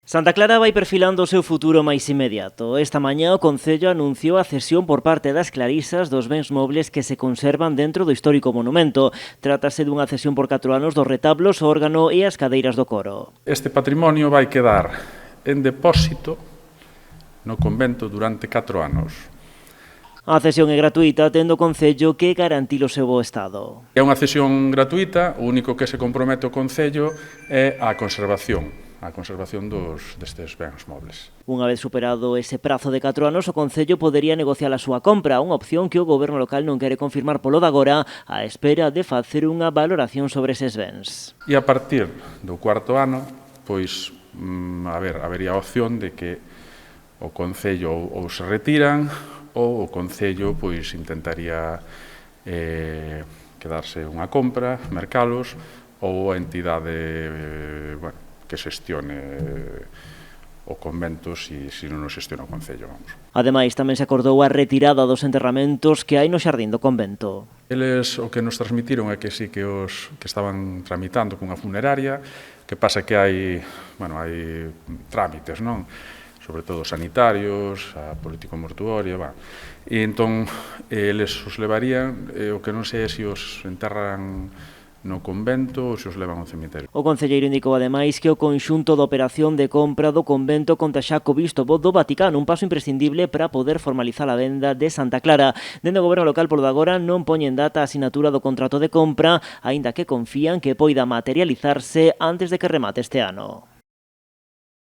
Santa Clara vai perfilando o seu futuro máis inmediato. Esta mañá o Concello anunciou a cesión por parte das clarisas dos bens mobles que se conservan dentro do histórico monumento. Trátase dunha cesión por 4 anos dos retablos, o órgano e as cadeiras do coro. Este patrimonio vai quedar en depósito no convento durante 4 anos. A cesión é gratuita, tendo o Concello que garantir o seu bo estado. É unha cesión gratuita, o único que se compromete o Concello é a conservación destes bens mobles. Unha vez superado ese prazo de 4 anos, o Concello podería negociar a súa compra, unha opción que o Goberno local non quere confirmar polo de agora, á espera de facer unha valoración sobre eses bens. E a partir do 4º ano, pois, habería a opción de que o Concello ou se retiran ou o Concello pois intentaría quedarse unha compra, mercalos, ou a entidade que xestione o convento se non o xestiona o Concello. Ademais, tamén se acordou a retirada dos enterramentos que hai no xardín do convento. Eles o que nos transmitiron é que sí que estaban tramitando cunha funeraria, que pasa que hai trámites, non? Sobre todo sanitarios, a político-mortuoria, e entón eles os levarían, o que non sei é se os enterran no convento ou se os levan ao cemiterio. O concelleiro indicou ademais que o conxunto da operación de compra do convento conta xa co visto bo do Vaticano, un paso imprescindible para poder formalizar a venda de Santa Clara. Dende o Goberno local polo de agora non poñen data a asinatura do contrato de compra, aínda que confían que poida materializarse antes de que remate este ano.